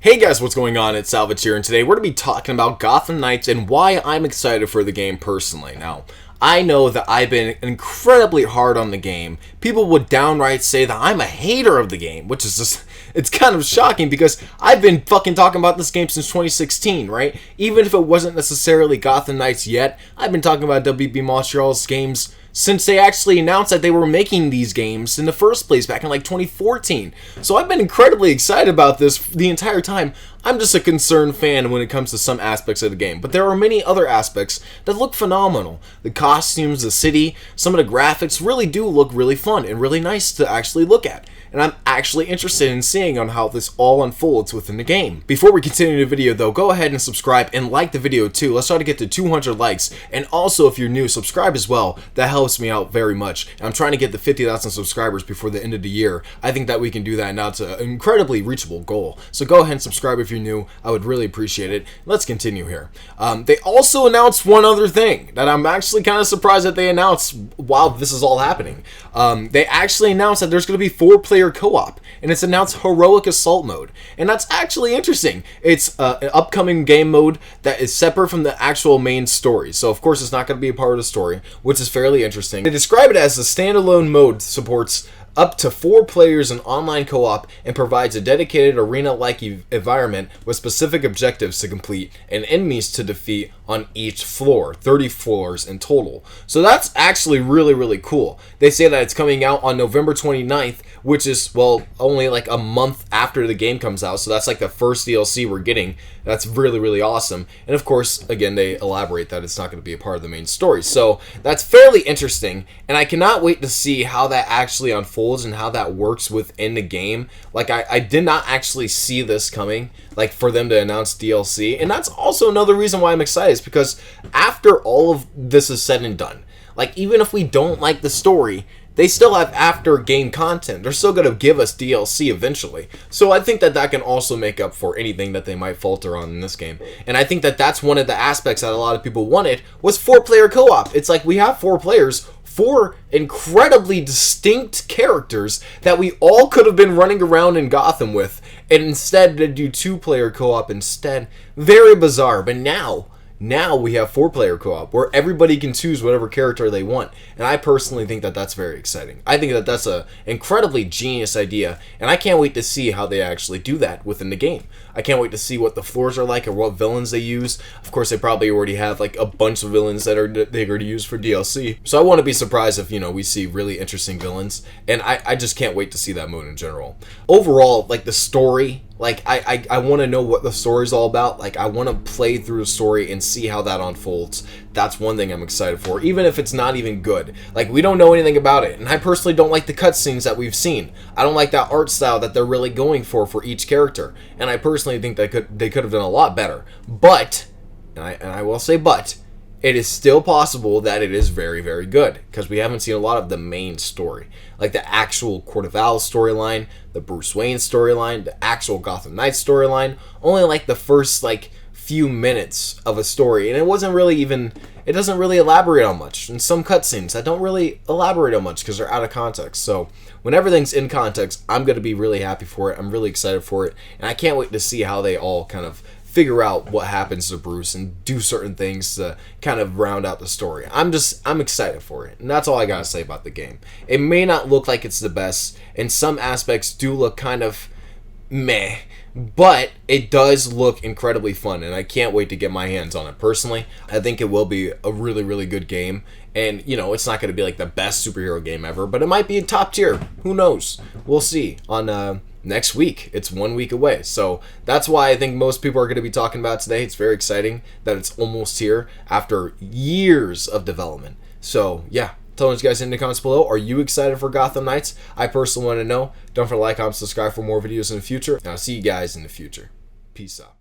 Hey guys, what's going on? It's Salvage here, and today we're going to be talking about Gotham Knights and why I'm excited for the game personally. Now, I know that I've been incredibly hard on the game. People would downright say that I'm a hater of the game, which is just, it's kind of shocking because I've been fucking talking about this game since 2016, right? Even if it wasn't necessarily Gotham Knights yet, I've been talking about WB Montreal's games since they actually announced that they were making these games in the first place back in like 2014. So I've been incredibly excited about this the entire time. I'm just a concerned fan when it comes to some aspects of the game, but there are many other aspects that look phenomenal. The costumes, the city, some of the graphics really do look really fun and really nice to actually look at. And I'm actually interested in seeing on how this all unfolds within the game. Before we continue the video though, go ahead and subscribe and like the video too. Let's try to get to 200 likes. And also if you're new, subscribe as well. That helps me out very much. And I'm trying to get to 50,000 subscribers before the end of the year. I think that we can do that, and that's an incredibly reachable goal. So go ahead and subscribe if you're new. I would really appreciate it. Let's continue here. They also announced one other thing that I'm actually kind of surprised that they announced while this is all happening. They actually announced that there's going to be 4-player co-op, and it's announced Heroic Assault mode, and that's actually interesting. It's an upcoming game mode that is separate from the actual main story, so of course it's not going to be a part of the story, which is fairly interesting. They describe it as a standalone mode, supports up to 4 players in online co-op, and provides a dedicated arena-like environment with specific objectives to complete and enemies to defeat on each floor, 30 floors in total. So that's actually really cool. They say that it's coming out on November 29th, which is, well, only like a month after the game comes out, so that's like the first DLC we're getting. That's really awesome. And of course, again, they elaborate that it's not going to be a part of the main story. So that's fairly interesting, and I cannot wait to see how that actually unfolds and how that works within the game. Like, I did not actually see this coming, like, for them to announce DLC. And that's also another reason why I'm excited, is because after all of this is said and done, like, even if we don't like the story, they still have after game content. They're still going to give us DLC eventually. So I think that that can also make up for anything that they might falter on in this game. And I think that that's one of the aspects that a lot of people wanted, was 4-player co-op. It's like we have 4 players, 4 incredibly distinct characters that we all could have been running around in Gotham with, and instead to do 2-player co-op instead. Very bizarre. But now we have 4-player co-op where everybody can choose whatever character they want, and I personally think that that's very exciting. I think that that's a incredibly genius idea, and I can't wait to see how they actually do that within the game. I can't wait to see what the floors are like or what villains they use. Of course, they probably already have like a bunch of villains that they're going to use for DLC, so I want to be surprised if, you know, we see really interesting villains, and I just can't wait to see that mode in general. Overall, like the story, like, I want to know what the story's all about. Like, I want to play through the story and see how that unfolds. That's one thing I'm excited for, even if it's not even good. Like, we don't know anything about it, and I personally don't like the cutscenes that we've seen. I don't like that art style that they're really going for each character, and I personally think they could have done a lot better. But, and I will say but, it is still possible that it is very good, because we haven't seen a lot of the main story. Like the actual Court of Owls storyline, the Bruce Wayne storyline, the actual Gotham Knights storyline. Only like the first like few minutes of a story, and it wasn't really even, it doesn't really elaborate on much. And some cutscenes that don't really elaborate on much because they're out of context. So when everything's in context, I'm going to be really happy for it. I'm really excited for it, and I can't wait to see how they all kind of figure out what happens to Bruce and do certain things to kind of round out the story. I'm excited for it, and that's all I gotta say about the game. It may not look like it's the best, and some aspects do look kind of meh, but it does look incredibly fun, and I can't wait to get my hands on it. Personally, I think it will be a really good game, and, you know, it's not going to be like the best superhero game ever, but it might be top tier. Who knows? We'll see on next week. It's 1 week away, so that's why I think most people are going to be talking about it today. It's very exciting that it's almost here after years of development. So yeah, tell us guys in the comments below, are you excited for Gotham Knights? I personally want to know. Don't forget to like, comment, subscribe for more videos in the future, and I'll see you guys in the future. Peace out.